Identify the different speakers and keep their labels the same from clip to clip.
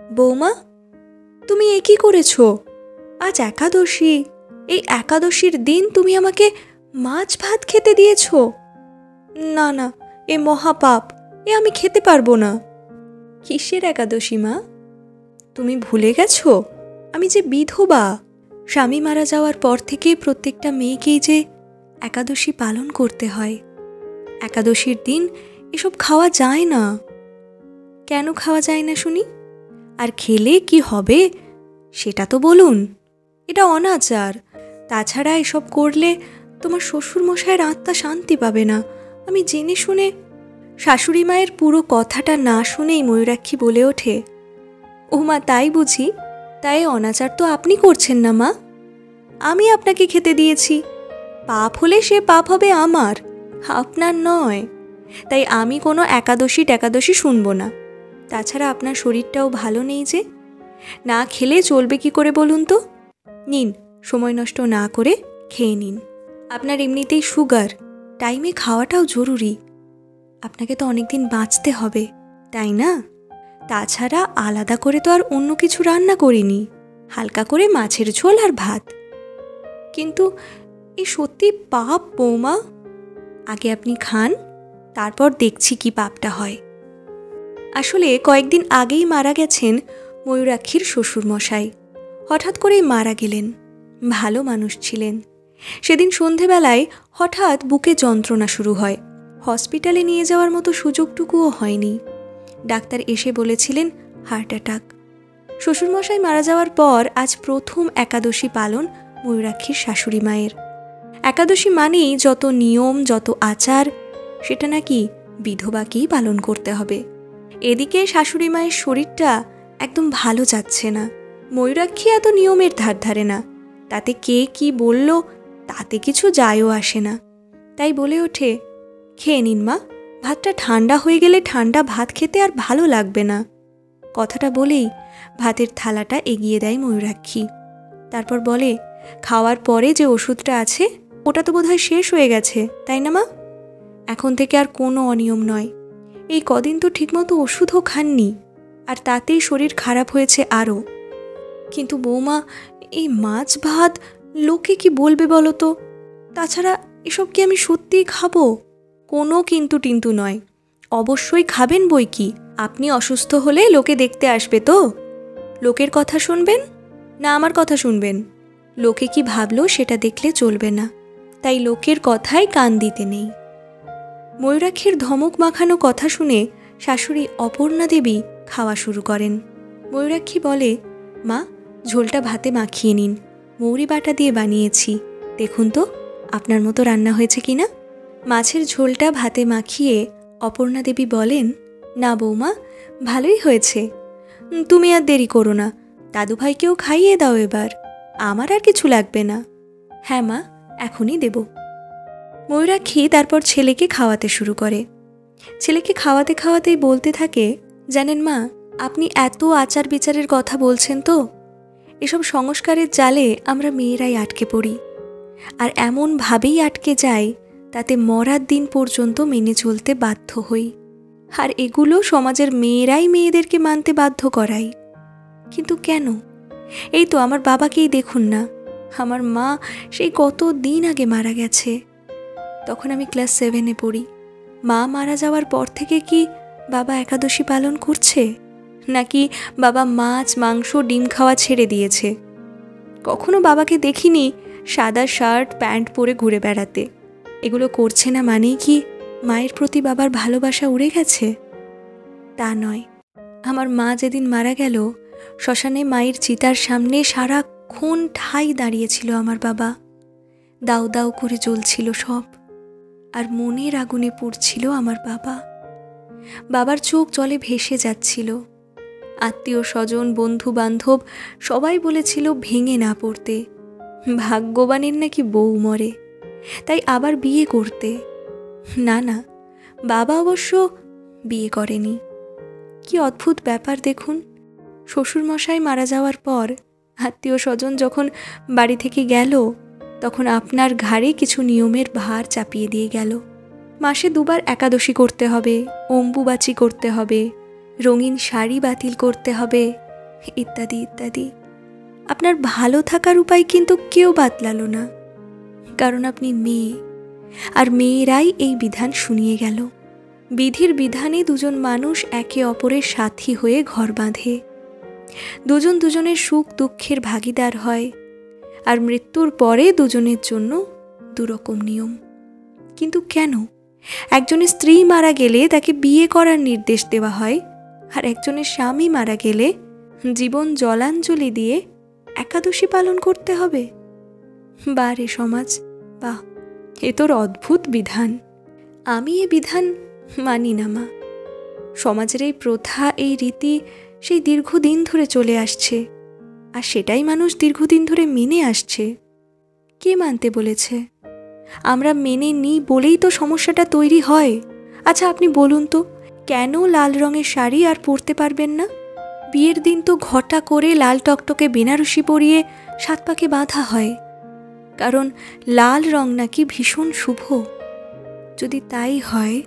Speaker 1: বৌমা, তুমি এ কি করেছ? আজ একাদশী, এই একাদশীর দিন তুমি আমাকে মাছ ভাত খেতে দিয়েছ? না না, এ মহাপাপ, এ আমি খেতে পারবো না। কিসের একাদশী মা? তুমি ভুলে গেছো আমি যে বিধবা। স্বামী মারা যাওয়ার পর থেকে প্রত্যেকটা মেয়েকেই যে একাদশী পালন করতে হয়। একাদশীর দিন এসব খাওয়া যায় না। কেন খাওয়া যায় না শুনি? আর খেলে কি হবে সেটা তো বলুন। এটা অনাচার। তাছাড়া এসব করলে তোমার শ্বশুরমশাইয়ের আত্মা শান্তি পাবে না। আমি জেনে শুনে। শাশুড়ি মায়ের পুরো কথাটা না শুনেই ময়ূরাক্ষী বলে ওঠে, ও মা, তাই বুঝি? তাই অনাচার তো আপনি করছেন না মা। আমি আপনাকে খেতে দিয়েছি, পাপ হলে সে পাপ হবে আমার, আপনার নয়। তাই আমি কোনো একাদশী শুনব না। তাছাড়া আপনার শরীরটাও ভালো নেই যে, না খেলে চলবে কি করে বলুন তো? নিন, সময় নষ্ট না করে খেয়ে নিন। আপনার এমনিতেই সুগার, টাইমে খাওয়াটাও জরুরি। আপনাকে তো অনেকদিন বাঁচতে হবে, তাই না? তাছাড়া আলাদা করে তো আর অন্য কিছু রান্না করিনি, হালকা করে মাছের ঝোল আর ভাত। কিন্তু এ সত্যি পাপ বৌমা। আগে আপনি খান, তারপর দেখছি কি পাপটা হয়। আসলে কয়েকদিন আগেই মারা গেছেন ময়ূরাক্ষীর শ্বশুরমশাই। হঠাৎ করেই মারা গেলেন। ভালো মানুষ ছিলেন। সেদিন সন্ধেবেলায় হঠাৎ বুকে যন্ত্রণা শুরু হয়। হসপিটালে নিয়ে যাওয়ার মতো সুযোগটুকুও হয়নি। ডাক্তার এসে বলেছিলেন হার্ট অ্যাটাক। শ্বশুরমশাই মারা যাওয়ার পর আজ প্রথম একাদশী পালন ময়ূরাক্ষীর শাশুড়ি মায়ের। একাদশী মানেই যত নিয়ম, যত আচার, সেটা নাকি বিধবাকেই পালন করতে হবে। এদিকে শাশুড়ি মায়ের শরীরটা একদম ভালো যাচ্ছে না। ময়ূরাক্ষী এত নিয়মের ধার ধারে না। তাতে কে কি বলল তাতে কিছু যায়ও আসে না। তাই বলে ওঠে, খেয়ে নিন মা, ভাতটা ঠান্ডা হয়ে গেলে ঠান্ডা ভাত খেতে আর ভালো লাগবে না। কথাটা বলেই ভাতের থালাটা এগিয়ে দেয় ময়ূরাক্ষী। তারপর বলে, খাওয়ার পরে যে ওষুধটা আছে ওটা তো বোধহয় শেষ হয়ে গেছে, তাই না মা? এখন থেকে আর কোনো অনিয়ম নয়। এই কদিন তো ঠিকমতো ওষুধও খাননি, আর তাতেই শরীর খারাপ হয়েছে আরও। কিন্তু বৌমা, এই মাছ ভাত লোকে কি বলবে বলো তো? তাছাড়া এসব কি আমি সত্যিই খাবো? কোনো কিন্তু টিন্তু নয়, অবশ্যই খাবেন বই কি। আপনি অসুস্থ হলে লোকে দেখতে আসবে তো? লোকের কথা শুনবেন না আমার কথা শুনবেন? লোকে কি ভাবলো সেটা দেখলে চলবে না, তাই লোকের কথায় কান দিতে নেই। ময়ূরাক্ষীর ধমক মাখানো কথা শুনে শাশুড়ি অপর্ণা দেবী খাওয়া শুরু করেন। ময়ূরাক্ষী বলে, মা, ঝোলটা ভাতে মাখিয়ে নিন, মৌরি বাটা দিয়ে বানিয়েছি, দেখুন তো আপনার মতো রান্না হয়েছে কিনা। মাছের ঝোলটা ভাতে মাখিয়ে অপর্ণা দেবী বলেন, না বৌমা, ভালোই হয়েছে। তুমি আর দেরি করো না, দাদুভাইকেও খাইয়ে দাও এবার, আমার আর কিছু লাগবে না। হ্যাঁ মা, এখনই দেব। ময়ূরাক্ষী তারপর ছেলেকে খাওয়াতে শুরু করে। ছেলেকে খাওয়াতে খাওয়াতেই বলতে থাকে, জানেন মা, আপনি এত আচার বিচারের কথা বলছেন তো, এসব সংস্কারের জালে আমরা মেয়েরাই আটকে পড়ি, আর এমনভাবেই আটকে যাই তাতে মরার দিন পর্যন্ত মেনে চলতে বাধ্য হই। আর এগুলো সমাজের মেয়েরাই মেয়েদেরকে মানতে বাধ্য করাই। কিন্তু কেন? এই তো আমার বাবাকেই দেখুন না, আমার মা সেই কত দিন আগে মারা গেছে। তখন আমি ক্লাস 7-এ পড়ি। মা মারা যাওয়ার পর থেকে কি বাবা একাদশী পালন করছে, নাকি বাবা মাছ, মাংস, ডিম খাওয়া ছেড়ে দিয়েছে? কখনো বাবাকে দেখিনি সাদা শার্ট প্যান্ট পরে ঘুরে বেড়াতে। এগুলো করছে না মানেই কি মায়ের প্রতি বাবার ভালোবাসা উড়ে গেছে? তা নয়। আমার মা যেদিন মারা গেল, শ্মশানে মায়ের চিতার সামনে সারাক্ষণ ঠাই দাঁড়িয়েছিল আমার বাবা। দাউ দাউ করে জ্বলছিল সব, আর মনের আগুনে পুড়ছিল আমার বাবা। বাবার চোখ জলে ভেসে যাচ্ছিল। আত্মীয় স্বজন, বন্ধু বান্ধব সবাই বলেছিল ভেঙে না পড়তে, ভাগ্যবানের নাকি বউ মরে, তাই আবার বিয়ে করতে। না না, বাবা অবশ্য বিয়ে করেনি। কি অদ্ভুত ব্যাপার দেখুন। শ্বশুরমশাই মারা যাওয়ার পর আত্মীয় স্বজন যখন বাড়ি থেকে গেল, তখন আপনার ঘাড়ে কিছু নিয়মের ভার চাপিয়ে দিয়ে গেল। মাসে 2বার একাদশী করতে হবে, অম্বুবাচী করতে হবে, রঙিন শাড়ি বাতিল করতে হবে, ইত্যাদি ইত্যাদি। আপনার ভালো থাকার উপায় কিন্তু কেউ বাতলালো না, কারণ আপনি মেয়ে, আর মেয়েরাই এই বিধান শুনিয়ে গেল। বিধির বিধানে দুজন মানুষ একে অপরের সাথী হয়ে ঘর বাঁধে, দুজন দুজনের সুখ দুঃখের ভাগিদার হয়, আর মৃত্যুর পরে দুজনের জন্য দুরকম নিয়ম। কিন্তু কেন একজনের স্ত্রী মারা গেলে তাকে বিয়ে করার নির্দেশ দেওয়া হয়, আর একজনের স্বামী মারা গেলে জীবন জলাঞ্জলি দিয়ে একাদশী পালন করতে হবে? বারে সমাজ, বাহ, এ তোর অদ্ভুত বিধান। আমি এ বিধান মানি না মা। সমাজের এই প্রথা, এই রীতি সেই দীর্ঘদিন ধরে চলে আসছে, আর সেটাই মানুষ দীর্ঘদিন ধরে মেনে আসছে। কে মানতে বলেছে? আমরা মেনে নিই বলেই তো সমস্যাটা তৈরি হয়। আচ্ছা আপনি বলুন তো, কেন লাল রঙের শাড়ি আর পরতে পারবেন না? বিয়ের দিন তো ঘটা করে লাল টকটকে বেনারসি পরিয়ে 7 পাকে বাঁধা হয়, কারণ লাল রং নাকি ভীষণ শুভ। যদি তাই হয়,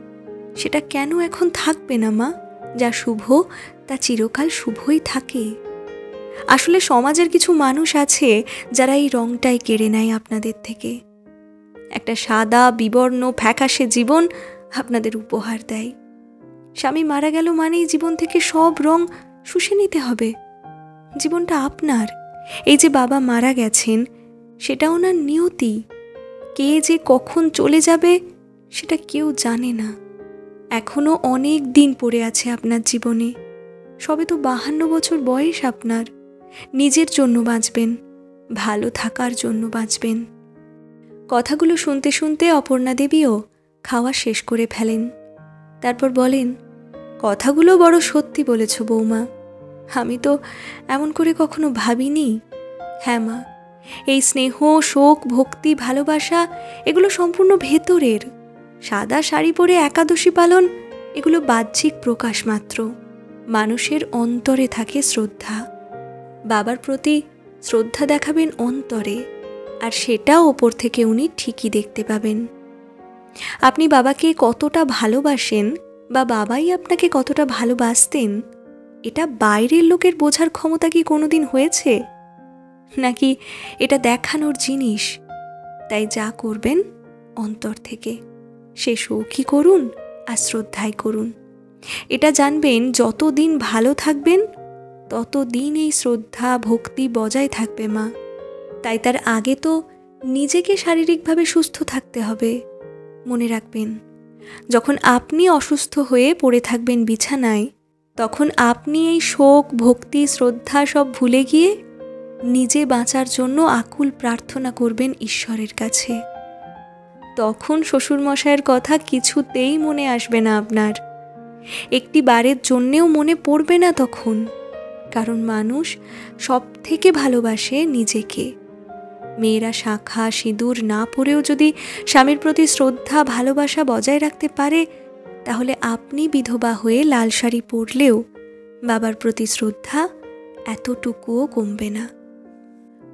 Speaker 1: সেটা কেন এখন থাকবে না মা? যা শুভ তা চিরকাল শুভই থাকে। আসলে সমাজের কিছু মানুষ আছে যারা এই রংটাই কেড়ে নেয় আপনাদের থেকে। একটা সাদা বিবর্ণ ফ্যাকাশে জীবন আপনাদের উপহার দেয়। স্বামী মারা গেল মানেই জীবন থেকে সব রং শুষে নিতে হবে। জীবনটা আপনার। এই যে বাবা মারা গেছেন, সেটা ওনার নিয়তি। কে যে কখন চলে যাবে সেটা কেউ জানে না। এখনো অনেক দিন পড়ে আছে আপনার জীবনে। সবে তো 52 বছর বয়স আপনার। নিজের জন্য বাঁচবেন, ভালো থাকার জন্য বাঁচবেন। কথাগুলো শুনতে শুনতে অপর্ণা দেবীও খাওয়া শেষ করে ফেলেন। তারপর বলেন, কথাগুলো বড় সত্যি বলেছ বৌমা। আমি তো এমন করে কখনো ভাবিনি। হ্যাঁ মা, এই স্নেহ, শোক, ভক্তি, ভালোবাসা এগুলো সম্পূর্ণ ভেতরের। সাদা শাড়ি পরে একাদশী পালন এগুলো বাহ্যিক প্রকাশ মাত্র। মানুষের অন্তরে থাকে শ্রদ্ধা। বাবার প্রতি শ্রদ্ধা দেখাবেন অন্তরে, আর সেটাও ওপর থেকে উনি ঠিকই দেখতে পাবেন। আপনি বাবাকে কতটা ভালোবাসেন বা বাবাই আপনাকে কতটা ভালোবাসতেন, এটা বাইরের লোকের বোঝার ক্ষমতা কি কোনোদিন হয়েছে? নাকি এটা দেখানোর জিনিস? তাই যা করবেন অন্তর থেকে, সে শোকই করুন আর শ্রদ্ধাই করুন। এটা জানবেন, যতদিন ভালো থাকবেন ততদিন এই শ্রদ্ধা ভক্তি বজায় থাকবে মা। তাই তার আগে তো নিজেকে শারীরিকভাবে সুস্থ থাকতে হবে। মনে রাখবেন, যখন আপনি অসুস্থ হয়ে পড়ে থাকবেন বিছানায়, তখন আপনি এই শোক, ভক্তি, শ্রদ্ধা সব ভুলে গিয়ে নিজে বাঁচার জন্য আকুল প্রার্থনা করবেন ঈশ্বরের কাছে। তখন শ্বশুরমশাইয়ের কথা কিছুতেই মনে আসবে না আপনার। একটি বারের জন্যেও মনে পড়বে না তখন, কারণ মানুষ সব থেকে ভালোবাসে নিজেকে। মেয়েরা শাঁখা সিঁদুর না পরেও যদি স্বামীর প্রতি শ্রদ্ধা ভালোবাসা বজায় রাখতে পারে, তাহলে আপনি বিধবা হয়ে লাল শাড়ি পরলেও বাবার প্রতি শ্রদ্ধা এতটুকুও কমবে না।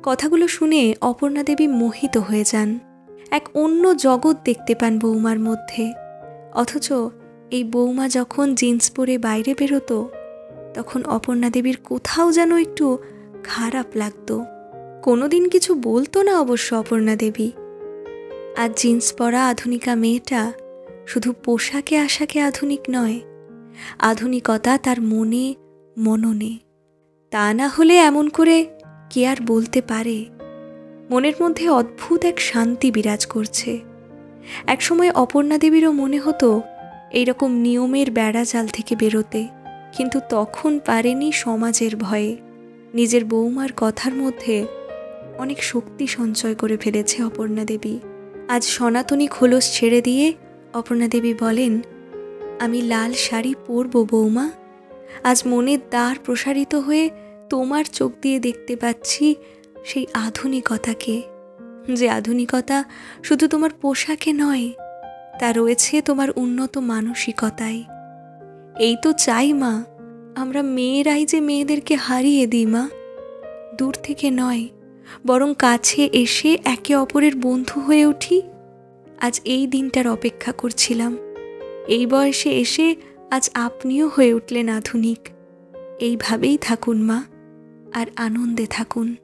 Speaker 1: কথাগুলো শুনে অপর্ণা দেবী মোহিত হয়ে যান। এক অন্য জগৎ দেখতে পান বৌমার মধ্যে। অথচ এই বৌমা যখন জিন্স পরে বাইরে বেরোতো, তখন অপর্ণা দেবীর কোথাও যেন একটু খারাপ লাগতো। কোনোদিন কিছু বলতো না অবশ্য অপর্ণা দেবী। আর জিন্স পরা আধুনিকা মেয়েটা শুধু পোশাকে আশাকে আধুনিক নয়, আধুনিকতা তার মনে মননে। তা না হলে এমন করে কে আর বলতে পারে? মনের মধ্যে অদ্ভুত এক শান্তি বিরাজ করছে। একসময় অপর্ণা দেবীরও মনে হতো এইরকম নিয়মের বেড়াজাল থেকে বেরোতে, কিন্তু তখন পারেনি সমাজের ভয়ে। নিজের বৌমার কথার মধ্যে অনেক শক্তি সঞ্চয় করে ফেলেছে অপর্ণা দেবী। আজ সনাতনী খোলস ছেড়ে দিয়ে অপর্ণা দেবী বলেন, আমি লাল শাড়ি পরব বৌমা। আজ মনের দ্বার প্রসারিত হয়ে তোমার চোখ দিয়ে দেখতে পাচ্ছি সেই আধুনিকতাকে, যে আধুনিকতা শুধু তোমার পোশাকে নয়, তা রয়েছে তোমার উন্নত মানসিকতায়। এই তো চাই মা, আমরা মেয়েরাই যে মেয়েদেরকে হারিয়ে দিই মা। দূর থেকে নয়, বরং কাছে এসে একে অপরের বন্ধু হয়ে উঠি। আজ এই দিনটার অপেক্ষা করছিলাম। এই বয়সে এসে আজ আপনিও হয়ে উঠলেন আধুনিক। এইভাবেই থাকুন মা। আর আনন্দে থাকুন।